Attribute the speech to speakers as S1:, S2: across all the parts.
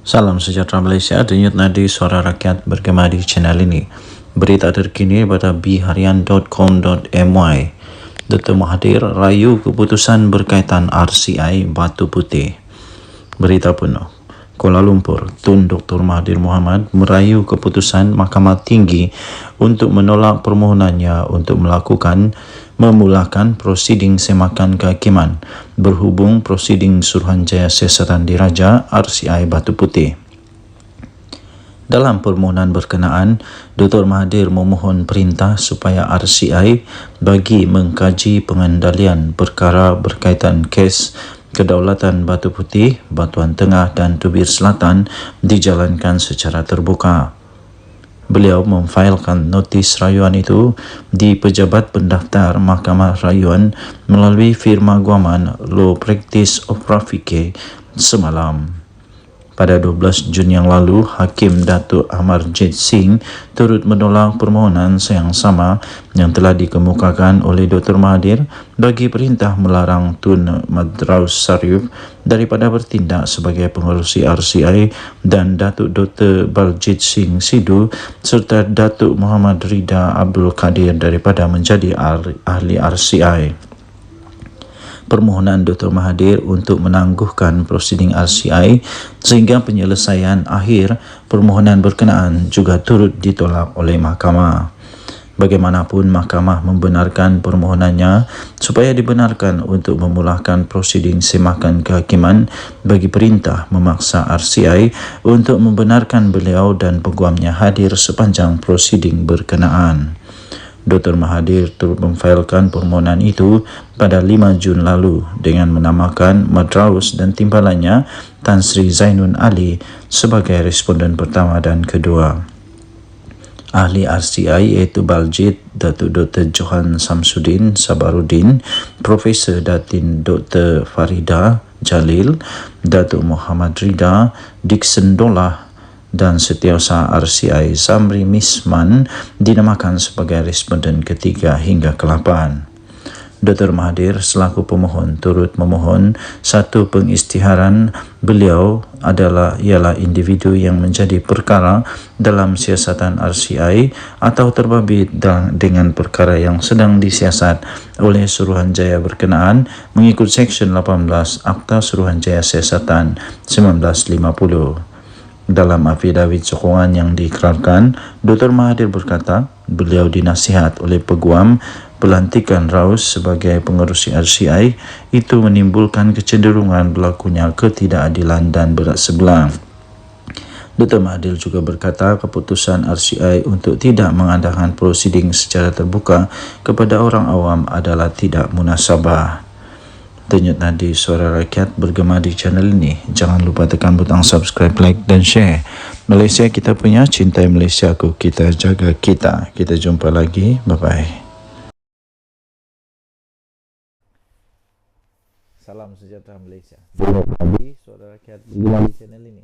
S1: Salam sejahtera Malaysia, denyut nadi suara rakyat bergema di channel ini. Berita terkini pada bharian.com.my. Dr. Mahathir rayu keputusan berkaitan RCI Batu Putih. Berita penuh. Kuala Lumpur, Tun Dr. Mahathir Mohamad merayu keputusan Mahkamah Tinggi untuk menolak permohonannya untuk memulakan prosiding semakan kehakiman berhubung prosiding Suruhanjaya Siasatan Diraja RCI Batu Putih. Dalam permohonan berkenaan, Dr. Mahathir memohon perintah supaya RCI bagi mengkaji pengendalian perkara berkaitan kes kedaulatan Batu Putih, Batuan Tengah dan Tubir Selatan dijalankan secara terbuka. Beliau memfailkan notis rayuan itu di Pejabat Pendaftar Mahkamah Rayuan melalui firma guaman Law Practice of Rafike semalam. Pada 12 Jun yang lalu, Hakim Datuk Amarjit Singh turut menolak permohonan yang sama yang telah dikemukakan oleh Dr. Mahathir bagi perintah melarang Tun Madraus Sarif daripada bertindak sebagai pengerusi RCI dan Datuk Dr. Baljit Singh Sidhu serta Datuk Muhammad Rida Abdul Kadir daripada menjadi ahli RCI. Permohonan Dr. Mahathir untuk menangguhkan prosiding RCI sehingga penyelesaian akhir permohonan berkenaan juga turut ditolak oleh mahkamah. Bagaimanapun, mahkamah membenarkan permohonannya supaya dibenarkan untuk memulakan prosiding semakan kehakiman bagi perintah memaksa RCI untuk membenarkan beliau dan peguamnya hadir sepanjang prosiding berkenaan. Dr. Mahathir turut memfailkan permohonan itu pada 5 Jun lalu dengan menamakan Madraus dan timbalannya Tan Sri Zainun Ali sebagai responden pertama dan kedua. Ahli RCI iaitu Baljit, Datuk Dr. Johan Samsudin Sabaruddin, Profesor Datin Dr. Farida Jalil, Datuk Muhammad Rida, Dixon Dollah dan Setiausaha RCI Zamri Misman dinamakan sebagai responden ketiga hingga ke-8. Dr. Mahathir selaku pemohon turut memohon satu pengisytiharan beliau ialah individu yang menjadi perkara dalam siasatan RCI atau terbabit dengan perkara yang sedang disiasat oleh Suruhanjaya berkenaan mengikut Seksyen 18 Akta Suruhanjaya Siasatan 1950. Dalam afidavit sokongan yang diikrarkan, Dr. Mahathir berkata beliau dinasihat oleh peguam pelantikan Raus sebagai pengerusi RCI itu menimbulkan kecenderungan berlakunya ketidakadilan dan berat sebelah. Dr. Mahathir juga berkata keputusan RCI untuk tidak mengadakan prosiding secara terbuka kepada orang awam adalah tidak munasabah. Denyut nadi suara rakyat bergema di channel ini. Jangan lupa tekan butang subscribe, like dan share. Malaysia kita punya, cintai Malaysia ku, kita jaga kita. Kita jumpa lagi. Bye-bye.
S2: Salam sejahtera Malaysia. Denyut nadi suara rakyat bergema di channel ini.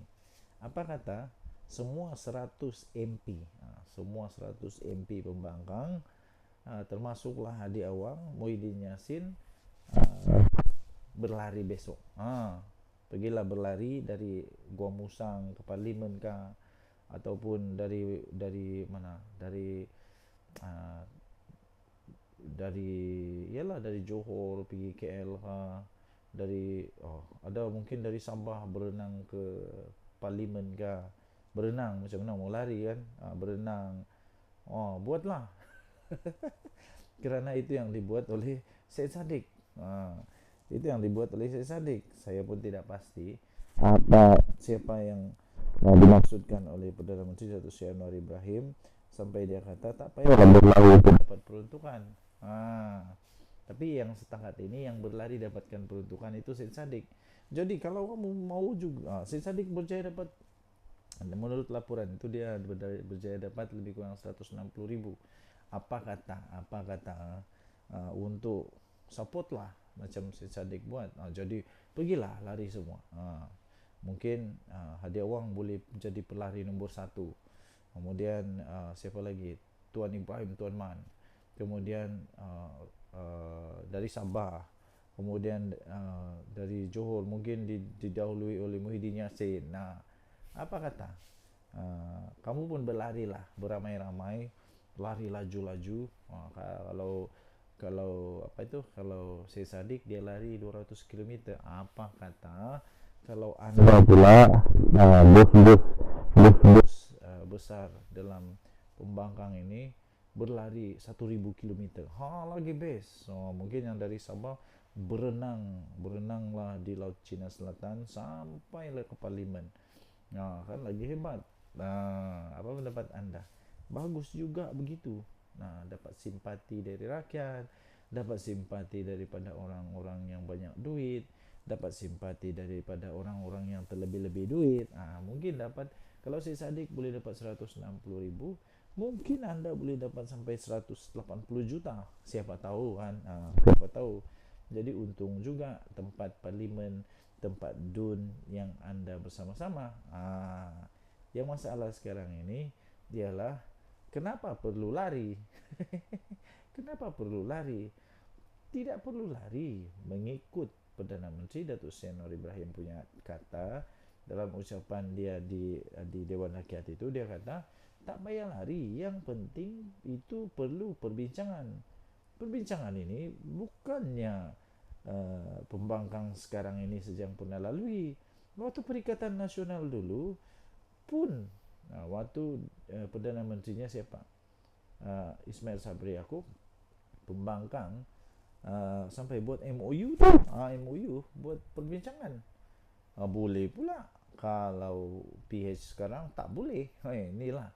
S2: Apa kata semua 100 MP, semua 100 MP pembangkang, termasuklah Hadi Awang, Muhyiddin Yassin, berlari besok. Pergilah berlari dari Gua Musang ke Parlimen kah, ataupun dari mana? Dari Johor pergi KL kah, ada mungkin dari Sabah berenang ke Parlimen kah. Berenang macam mana mau lari kan? Berenang. Buatlah. Kerana itu yang dibuat oleh Syed Saddiq. Itu yang dibuat oleh Syed Saddiq. Saya pun tidak pasti siapa yang dimaksudkan oleh Perdana Menteri Datuk Seri Anwar Ibrahim sampai dia kata tak payahlah berlari dapat peruntukan. Tapi yang setakat ini yang berlari dapatkan peruntukan itu Syed Saddiq. Jadi kalau kamu mau juga, Syed Saddiq berjaya dapat, menurut laporan itu dia berjaya dapat lebih kurang 160,000. Apa kata untuk support lah macam Syed Saddiq buat. Jadi pergilah lari semua. Mungkin Hadi Awang boleh jadi pelari nombor 1. Kemudian siapa lagi? Tuan Ibrahim Tuan Man, kemudian dari Sabah, kemudian dari Johor mungkin didahului oleh Muhyiddin Yassin. Nah, apa kata? Kamu pun berlarilah beramai-ramai, lari laju-laju. Kalau apa itu, kalau Syed Saddiq dia lari 200 km, apa kata kalau anda pula bos besar dalam pembangkang ini berlari 1000 km, lagi best. So, mungkin yang dari Sabah berenanglah di Laut Cina Selatan sampailah ke Parlimen. Nah, kan lagi hebat. Nah, apa pendapat anda? Bagus juga begitu. Nah, dapat simpati dari rakyat, dapat simpati daripada orang-orang yang banyak duit, dapat simpati daripada orang-orang yang terlebih-lebih duit. Mungkin dapat, kalau si Sadik boleh dapat 160.000, mungkin anda boleh dapat sampai 180 juta. Siapa tahu kan? Siapa tahu. Jadi untung juga tempat parlimen, tempat DUN yang anda bersama-sama. Yang masalah sekarang ini ialah kenapa perlu lari? Kenapa perlu lari? Tidak perlu lari mengikut Perdana Menteri Datuk Seri Anwar Ibrahim punya kata dalam ucapan dia di Dewan Rakyat itu. Dia kata tak payah lari, yang penting itu perlu perbincangan. Perbincangan ini bukannya pembangkang sekarang ini sejak pernah lalui. Waktu Perikatan Nasional dulu pun, waktu Perdana Menterinya siapa, Ismail Sabri Yaakob, pembangkang sampai buat MOU tu, MOU buat perbincangan. Boleh pula. Kalau PH sekarang tak boleh. Inilah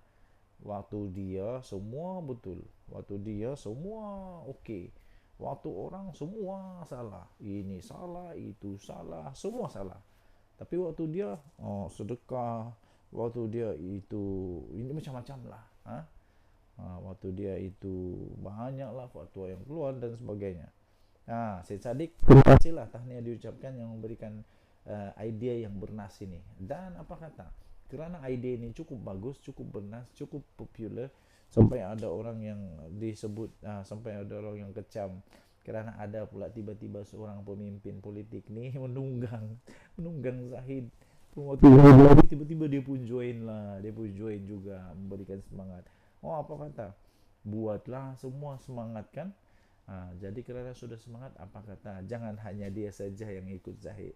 S2: waktu dia semua betul, waktu dia semua okey, waktu orang semua salah, ini salah, itu salah, semua salah. Tapi waktu dia sedekah, waktu dia itu ini macam-macam lah. Waktu dia itu banyaklah fatwa yang keluar dan sebagainya. Syed Saddiq, terima kasihlah tahniah diucapkan yang memberikan idea yang bernas ini. Dan apa kata? Kerana idea ini cukup bagus, cukup bernas, cukup popular, sampai ada orang yang disebut, sampai ada orang yang kecam kerana ada pula tiba-tiba seorang pemimpin politik ni menunggang Zahid. Tiba-tiba dia pun join juga memberikan semangat. Apa kata? Buatlah semua semangat kan? Jadi kerana sudah semangat, apa kata? Jangan hanya dia saja yang ikut Zahid,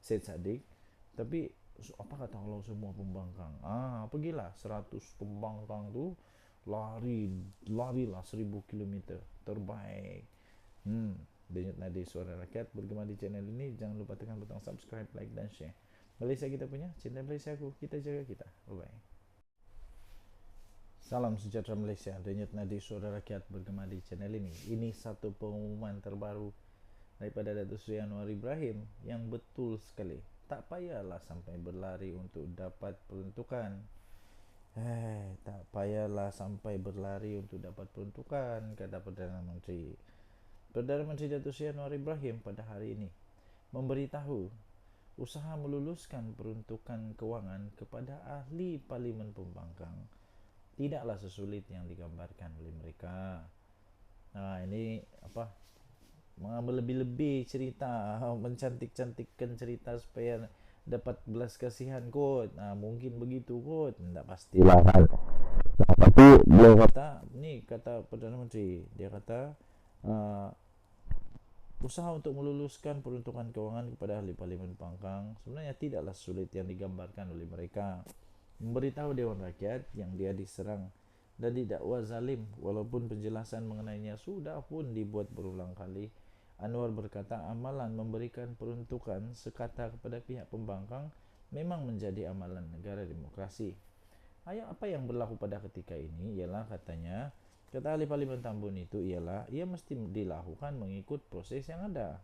S2: Syed Saddiq, tapi apa kata kalau semua pembangkang? Pergilah 100 pembangkang tu larilah 1000 km terbaik. Denyut Nadi Suara Rakyat bergema di channel ini. Jangan lupa tekan butang subscribe, like dan share. Malaysia kita punya, cinta Malaysia aku, kita jaga kita. Bye bye. Salam sejahtera Malaysia. Denyut Nadi Suara Rakyat bergema di channel ini. Ini satu pengumuman terbaru daripada Datuk Seri Anwar Ibrahim yang betul sekali. Tak payahlah sampai berlari untuk dapat peruntukan. Tak payahlah sampai berlari untuk dapat peruntukan, kata Perdana Menteri. Perdana Menteri Datuk Seri Anwar Ibrahim pada hari ini memberitahu usaha meluluskan peruntukan kewangan kepada ahli Parlimen Pembangkang tidaklah sesulit yang digambarkan oleh mereka. Ini apa? Melebih-lebih cerita, mencantik-cantikkan cerita supaya dapat belas kasihan kot. Mungkin begitu kot, tak pastilah kan. Tapi dia kata, ni kata Perdana Menteri, dia kata usaha untuk meluluskan peruntukan kewangan kepada ahli Parlimen Pembangkang sebenarnya tidaklah sulit yang digambarkan oleh mereka. Memberitahu Dewan Rakyat yang dia diserang dan didakwa zalim, walaupun penjelasan mengenainya sudah pun dibuat berulang kali. Anwar berkata amalan memberikan peruntukan sekata kepada pihak pembangkang memang menjadi amalan negara demokrasi. Apa yang berlaku pada ketika ini ialah, katanya, kata ahli Parlimen Tambun itu ialah ia mesti dilakukan mengikut proses yang ada.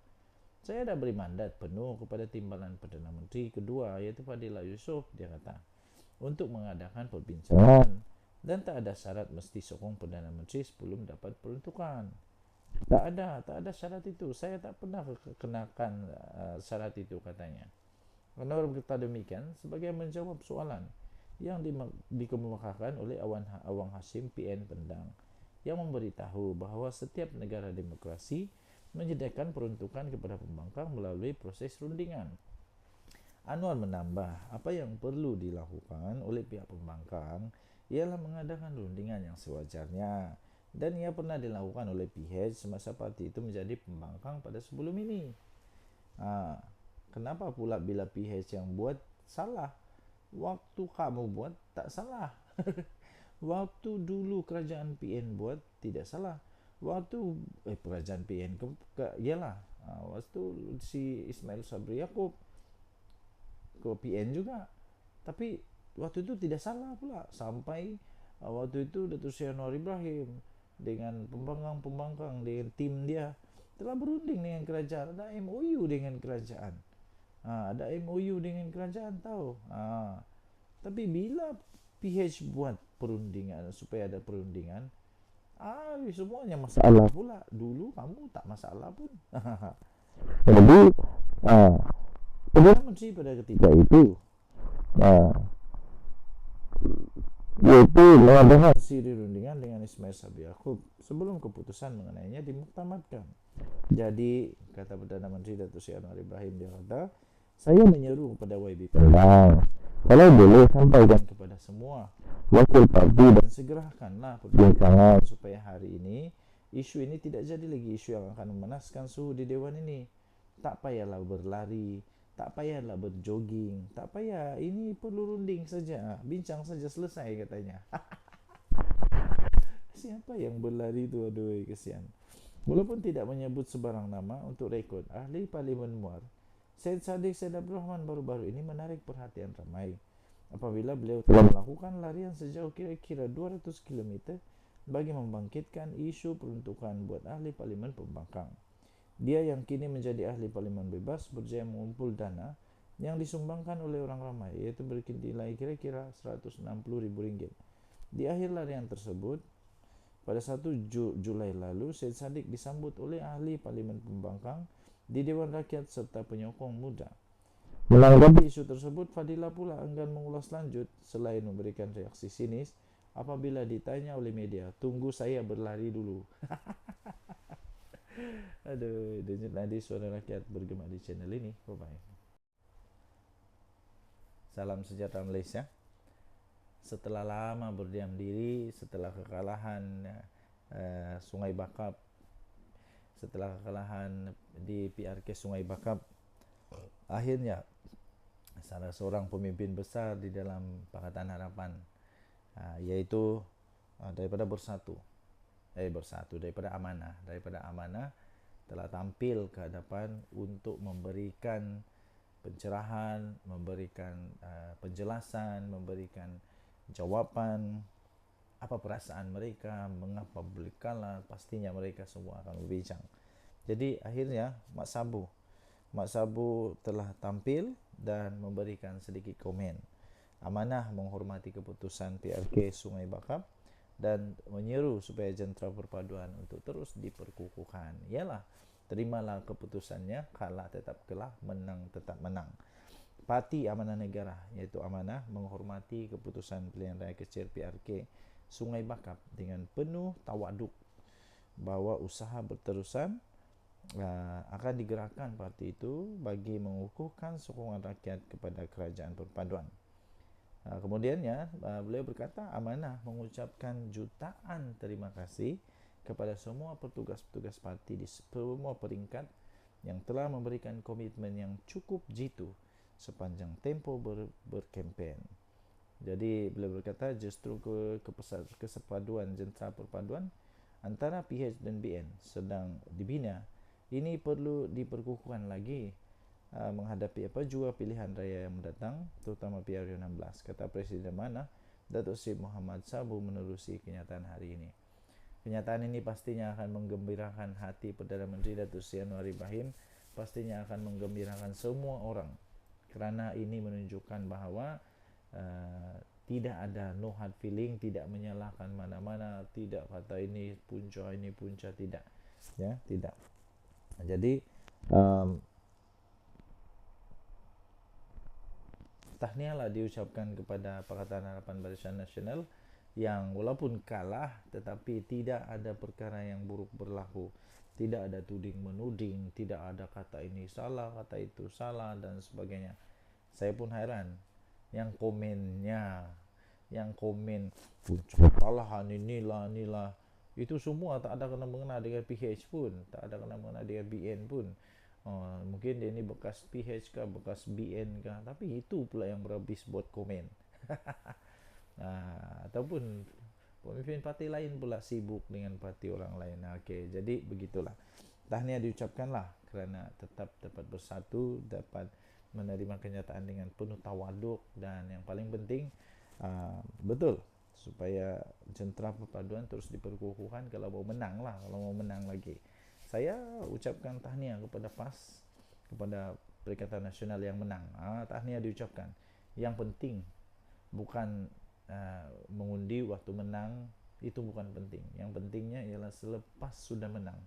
S2: Saya dah beri mandat penuh kepada timbalan Perdana Menteri kedua, iaitu Fadilah Yusof, dia kata, untuk mengadakan perbincangan dan tak ada syarat mesti sokong Perdana Menteri sebelum dapat peruntukan. Tak ada syarat itu. Saya tak pernah kenakan syarat itu, katanya. Anwar berkata demikian sebagai menjawab soalan yang dikemukakan oleh Awang Hashim PN Pendang yang memberitahu bahwa setiap negara demokrasi menyediakan peruntukan kepada pembangkang melalui proses rundingan. Anwar menambah, apa yang perlu dilakukan oleh pihak pembangkang ialah mengadakan rundingan yang sewajarnya, dan ia pernah dilakukan oleh PH semasa parti itu menjadi pembangkang pada sebelum ini. Kenapa pula bila PH yang buat salah? Waktu kamu buat tak salah. Waktu dulu kerajaan PN buat tidak salah. Waktu kerajaan PN ialah waktu si Ismail Sabri Yaakob ke PN juga, tapi waktu itu tidak salah pula, sampai waktu itu Datuk Seri Anwar Ibrahim dengan pembangkang dengan tim dia telah berunding dengan kerajaan, ada MOU dengan kerajaan, ada MOU dengan kerajaan tahu. Tapi bila PH buat perundingan supaya ada perundingan, semuanya masalah pula. Dulu kamu tak masalah pun. Jadi Perdana Menteri pada ketika itu yaitu mengadakan siri rundingan dengan Ismail Sabri Yaakob sebelum keputusan mengenainya dimuktamadkan. Jadi kata Perdana Menteri Datuk Seri Anwar Ibrahim, dia kata, saya menyeru kepada YB Pendang, kalau boleh sampaikan kepada semua wakil parti dan segerakanlah perbincangan supaya hari ini isu ini tidak jadi lagi isu yang akan memanaskan suhu di Dewan ini. Tak payahlah berlari, tak payahlah berjogging, tak payah, ini perlu runding saja, bincang saja, selesai katanya. Siapa yang berlari itu, aduh kesian. Walaupun tidak menyebut sebarang nama, untuk rekod, ahli Parlimen Muar Syed Saddiq Syed Abdul Rahman baru-baru ini menarik perhatian ramai apabila beliau telah melakukan larian sejauh kira-kira 200 km bagi membangkitkan isu peruntukan buat ahli Parlimen pembangkang. Dia yang kini menjadi ahli Parlimen bebas berjaya mengumpul dana yang disumbangkan oleh orang ramai, iaitu bernilai kira-kira RM160,000. Di akhir larian tersebut, pada 1 Julai lalu, Syed Saddiq disambut oleh ahli Parlimen pembangkang di Dewan Rakyat serta penyokong muda. Menanggapi isu tersebut, Fadilah pula enggan mengulas lanjut selain memberikan reaksi sinis apabila ditanya oleh media, tunggu saya berlari dulu. Aduh, Denyut Nadi Suara Rakyat bergema di channel ini. Bye-bye. Salam sejahtera Malaysia. Setelah lama berdiam diri, setelah kekalahan Sungai Bakap, setelah kekalahan di PRK Sungai Bakap, akhirnya salah seorang pemimpin besar di dalam Pakatan Harapan, yaitu daripada daripada Amanah telah tampil ke hadapan untuk memberikan pencerahan, memberikan penjelasan, memberikan jawapan apa perasaan mereka, mengapa boleh kalah. Pastinya mereka semua akan berbincang. Jadi akhirnya Mak Sabu telah tampil dan memberikan sedikit komen. Amanah menghormati keputusan PRK Sungai Bakap dan menyeru supaya jentera perpaduan untuk terus diperkukuhkan. Ialah, terimalah keputusannya, kalah tetap kalah, menang tetap menang. Parti Amanah Negara, iaitu Amanah, menghormati keputusan pilihan raya kecil PRK Sungai Bakap dengan penuh tawaduk bahawa usaha berterusan akan digerakkan parti itu bagi mengukuhkan sokongan rakyat kepada kerajaan perpaduan. Kemudiannya beliau berkata, Amanah mengucapkan jutaan terima kasih kepada semua petugas-petugas parti di semua peringkat yang telah memberikan komitmen yang cukup jitu sepanjang tempoh berkempen. Jadi beliau berkata justru kesepaduan jentera perpaduan antara PH dan BN sedang dibina. Ini perlu diperkukuhkan lagi menghadapi jua pilihan raya yang mendatang, terutama PRU16, kata Presiden Amanah Datuk Seri Muhammad Sabu menerusi kenyataan hari ini. Kenyataan ini pastinya akan menggembirakan hati Perdana Menteri Datuk Seri Anwar Ibrahim, pastinya akan menggembirakan semua orang, kerana ini menunjukkan bahawa tidak ada no hard feeling, tidak menyalahkan mana-mana, tidak kata ini punca, tidak, ya, tidak. Jadi tahniahlah diucapkan kepada Pakatan Harapan Barisan Nasional yang walaupun kalah tetapi tidak ada perkara yang buruk berlaku. Tidak ada tuding menuding, tidak ada kata ini salah, kata itu salah dan sebagainya. Saya pun heran yang komennya, yang komen kesalahan inilah itu semua tak ada kena mengena dengan PH pun, tak ada kena mengena dengan BN pun. Mungkin dia ni bekas PH kah, bekas BN kah, tapi itu pula yang berhabis buat komen. Ataupun pemimpin parti lain pula sibuk dengan parti orang lain. Okey, jadi begitulah. Tahniah diucapkanlah kerana tetap dapat bersatu, dapat menerima kenyataan dengan penuh tawaduk, dan yang paling penting betul supaya jentera perpaduan terus diperkukuhkan kalau mau menang lah, kalau mau menang lagi. Saya ucapkan tahniah kepada PAS, kepada Perikatan Nasional yang menang. Tahniah diucapkan. Yang penting bukan mengundi waktu menang, itu bukan penting. Yang pentingnya ialah selepas sudah menang.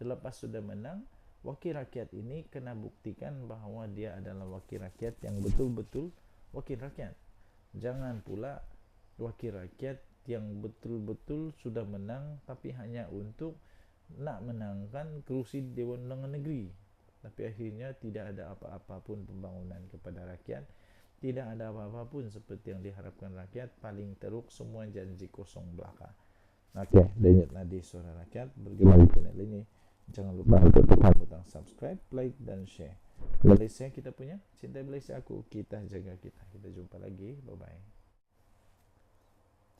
S2: Selepas sudah menang, wakil rakyat ini kena buktikan bahawa dia adalah wakil rakyat yang betul-betul wakil rakyat. Jangan pula wakil rakyat yang betul-betul sudah menang tapi hanya untuk nak menangkan kerusi Dewan Undangan Negeri, tapi akhirnya tidak ada apa-apa pun pembangunan kepada rakyat, tidak ada apa-apa pun seperti yang diharapkan rakyat, paling teruk semua janji kosong belaka. Okey, Denyut Nadi Suara Rakyat bergema di channel ini. Jangan lupa untuk tekan butang subscribe, like dan share. Malaysia kita punya, cinta Malaysia aku, kita jaga kita. Kita jumpa lagi, bye-bye.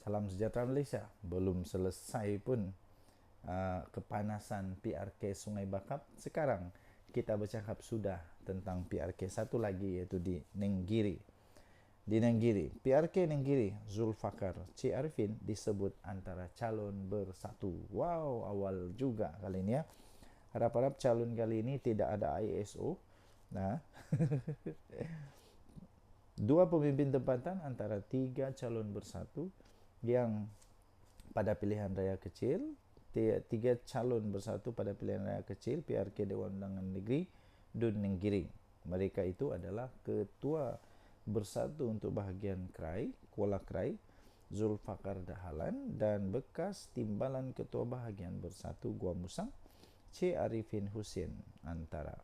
S2: Salam sejahtera Malaysia. Belum selesai pun kepanasan PRK Sungai Bakap. Sekarang kita bercakap sudah tentang PRK satu lagi, iaitu di Nenggiri. Di Nenggiri, PRK Nenggiri, Zulfakar Cik Arifin disebut antara calon bersatu. Wow, awal juga kali ini ya. Harap-harap calon kali ini tidak ada ISO. Dua pemimpin tempatan antara tiga calon bersatu yang pada pilihan raya kecil, tiga calon bersatu pada pilihan raya kecil PRK Dewan Undangan Negeri Dun Nenggiri. Mereka itu adalah Ketua Bersatu untuk Bahagian Krai, Kuala Krai, Zulfakar Dahalan, dan bekas Timbalan Ketua Bahagian Bersatu Gua Musang, Cik Arifin Hussein Antara.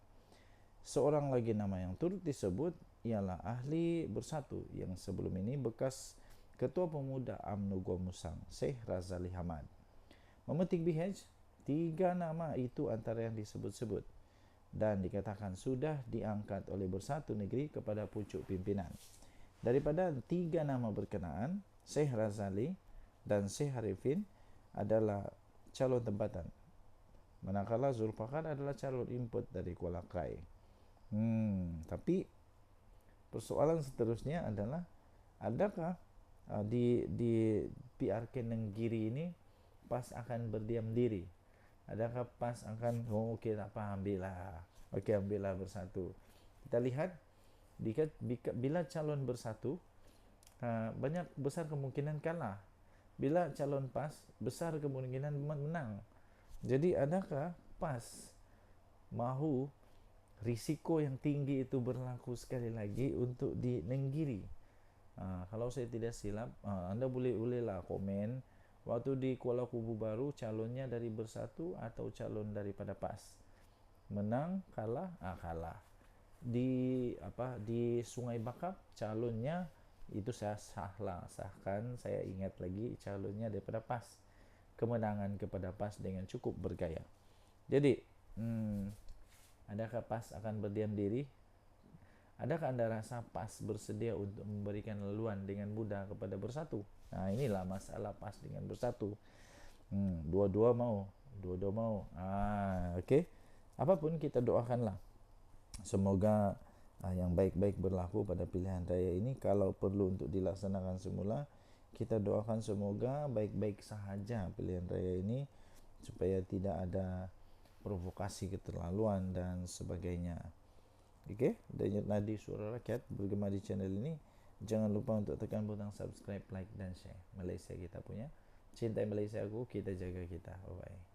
S2: Seorang lagi nama yang turut disebut ialah ahli bersatu yang sebelum ini bekas Ketua Pemuda UMNO Gua Musang, Syekh Razali Hamad. Memetik BH, tiga nama itu antara yang disebut-sebut dan dikatakan sudah diangkat oleh Bersatu Negeri kepada pucuk pimpinan. Daripada tiga nama berkenaan, Syekh Razali dan Syekh Arifin adalah calon tempatan, manakala Zulfakar adalah calon input dari Kuala Krai. Tapi persoalan seterusnya adalah, adakah di PRK Nenggiri ini PAS akan berdiam diri? Adakah PAS akan okey tak apa, ambillah bersatu? Kita lihat bila calon bersatu banyak besar kemungkinan kalah. Bila calon PAS besar kemungkinan menang. Jadi adakah PAS mahu risiko yang tinggi itu berlaku sekali lagi untuk di Nenggiri? Kalau saya tidak silap, anda bolehlah komen waktu di Kuala Kubu Baru calonnya dari Bersatu atau calon daripada PAS. Menang, kalah, kalah. Di Sungai Bakap calonnya itu saya sahkan, saya ingat lagi calonnya daripada PAS. Kemenangan kepada PAS dengan cukup bergaya. Jadi, adakah PAS akan berdiam diri? Adakah anda rasa PAS bersedia untuk memberikan laluan dengan mudah kepada Bersatu? Inilah masalah PAS dengan Bersatu. Dua-dua mau. Okey. Apapun kita doakanlah. Semoga yang baik-baik berlaku pada pilihan raya ini. Kalau perlu untuk dilaksanakan semula, kita doakan semoga baik-baik sahaja pilihan raya ini, supaya tidak ada provokasi keterlaluan dan sebagainya. Okey, Denyut Nadi Suara Rakyat bergema di channel ini. Jangan lupa untuk tekan butang subscribe, like dan share. Malaysia kita punya, cintai Malaysia aku, kita jaga kita. Bye bye.